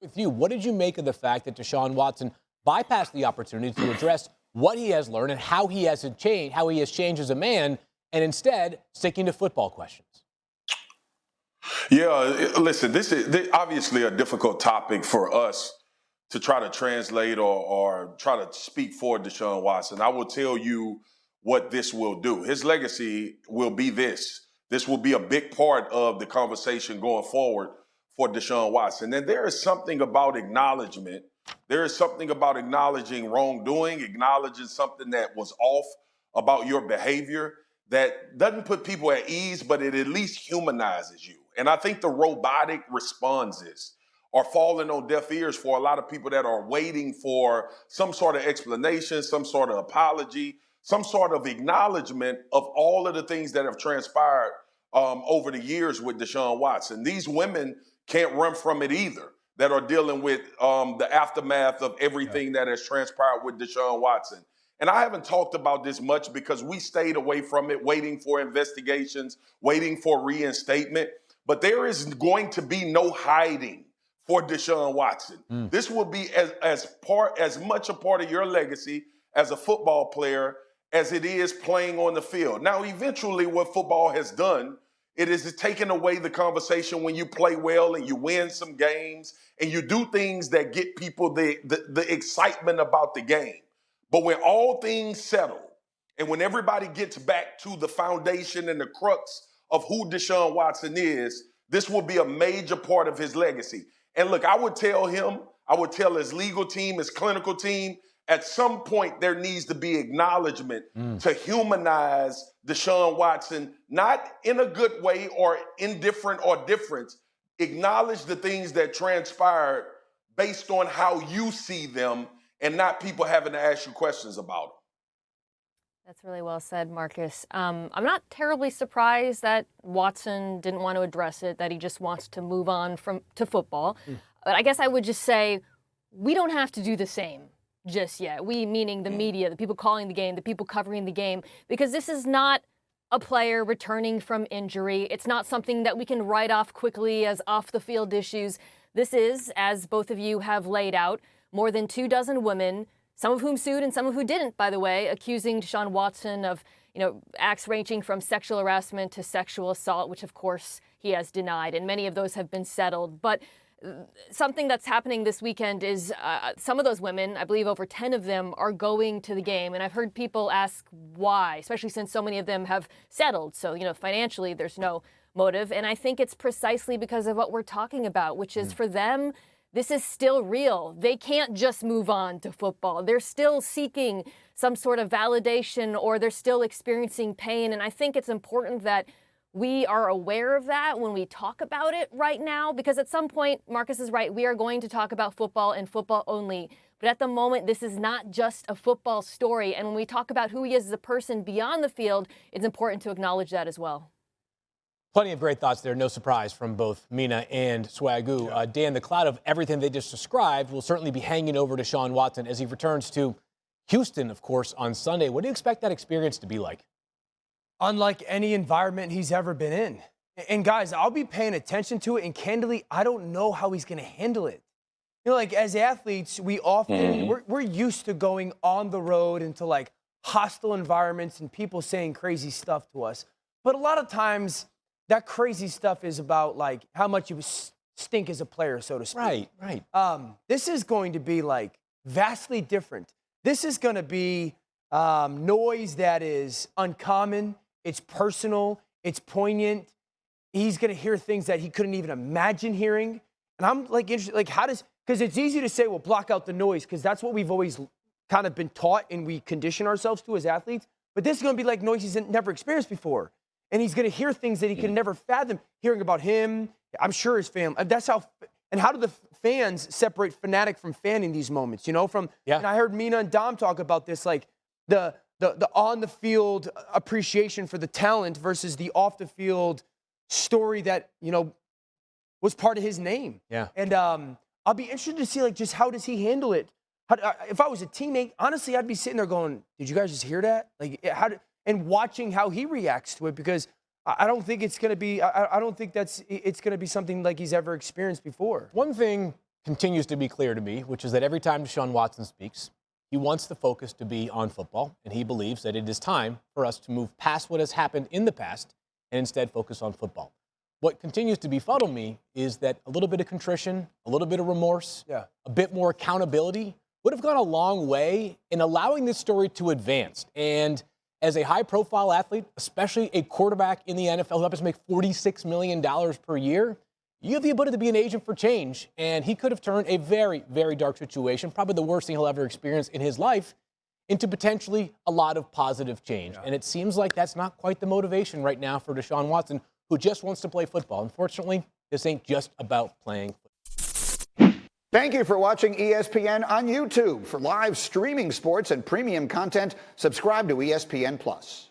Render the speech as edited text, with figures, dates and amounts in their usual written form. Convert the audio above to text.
With you, what did you make of the fact that Deshaun Watson bypassed the opportunity to address what he has learned and how he has changed as a man, and instead sticking to football questions? Yeah, listen, this obviously a difficult topic for us to try to translate or try to speak for Deshaun Watson. I will tell you what this will do. His legacy will be this. This will be a big part of the conversation going forward for Deshaun Watson. And there is something about acknowledgement. There is something about acknowledging wrongdoing, acknowledging something that was off about your behavior that doesn't put people at ease, but it at least humanizes you. And I think the robotic responses are falling on deaf ears for a lot of people that are waiting for some sort of explanation, some sort of apology, some sort of acknowledgement of all of the things that have transpired over the years with Deshaun Watson. These women can't run from it either, that are dealing with the aftermath of everything that has transpired with Deshaun Watson. And I haven't talked about this much because we stayed away from it, waiting for investigations, waiting for reinstatement. But there is going to be no hiding for Deshaun Watson. This will be as much a part of your legacy as a football player as it is playing on the field. Now, eventually, what football has done, it is taken away the conversation when you play well and you win some games and you do things that get people the excitement about the game. But when all things settle and when everybody gets back to the foundation and the crux of who Deshaun Watson is, this will be a major part of his legacy. And look, I would tell him, I would tell his legal team, his clinical team, at some point there needs to be acknowledgement to humanize Deshaun Watson, not in a good way or indifferent or different. Acknowledge the things that transpired based on how you see them and not people having to ask you questions about them. That's really well said, Marcus. I'm not terribly surprised that Watson didn't want to address it, that he just wants to move on to football. But I guess I would just say we don't have to do the same just yet. We, meaning the media, the people calling the game, the people covering the game, because this is not a player returning from injury. It's not something that we can write off quickly as off-the-field issues. This is, as both of you have laid out, more than 24 women, some of whom sued and some of who didn't, by the way, accusing Deshaun Watson of, acts ranging from sexual harassment to sexual assault, which of course he has denied, and many of those have been settled. But something that's happening this weekend is some of those women, I believe over 10 of them, are going to the game. And I've heard people ask why, especially since so many of them have settled. So, financially, there's no motive. And I think it's precisely because of what we're talking about, which is for them, this is still real. They can't just move on to football. They're still seeking some sort of validation or they're still experiencing pain. And I think it's important that we are aware of that when we talk about it right now, because at some point, Marcus is right, we are going to talk about football and football only. But at the moment, this is not just a football story. And when we talk about who he is as a person beyond the field, it's important to acknowledge that as well. Plenty of great thoughts there. No surprise from both Mina and Swagoo. Dan, the cloud of everything they just described will certainly be hanging over Deshaun Watson as he returns to Houston, of course, on Sunday. What do you expect that experience to be like? Unlike any environment he's ever been in. And guys, I'll be paying attention to it, and candidly, I don't know how he's going to handle it. As athletes, we often, we're used to going on the road into hostile environments and people saying crazy stuff to us. But a lot of times, that crazy stuff is about how much you stink as a player, so to speak. Right. This is going to be vastly different. This is going to be noise that is uncommon. It's personal. It's poignant. He's going to hear things that he couldn't even imagine hearing. And I'm interested, because it's easy to say, well, block out the noise, because that's what we've always kind of been taught and we condition ourselves to as athletes. But this is going to be noise he's never experienced before. And he's going to hear things that he could never fathom, hearing about him, I'm sure his family. That's how, and how do the fans separate fanatic from fan in these moments, And I heard Mina and Dom talk about this, the on-the-field appreciation for the talent versus the off-the-field story that, was part of his name. Yeah. And I'll be interested to see, just how does he handle it? If I was a teammate, honestly, I'd be sitting there going, did you guys just hear that? And watching how he reacts to it, because I don't think it's going to be, I don't think it's going to be something like he's ever experienced before. One thing continues to be clear to me, which is that every time Deshaun Watson speaks, he wants the focus to be on football, and he believes that it is time for us to move past what has happened in the past and instead focus on football. What continues to befuddle me is that a little bit of contrition, a little bit of remorse, a bit more accountability would have gone a long way in allowing this story to advance. And as a high-profile athlete, especially a quarterback in the NFL who happens to make $46 million per year, you have the ability to be an agent for change, and he could have turned a very, very dark situation, probably the worst thing he'll ever experience in his life, into potentially a lot of positive change. And it seems like that's not quite the motivation right now for Deshaun Watson, who just wants to play football. Unfortunately, this ain't just about playing football. Thank you for watching ESPN on YouTube. For live streaming sports and premium content, subscribe to ESPN+.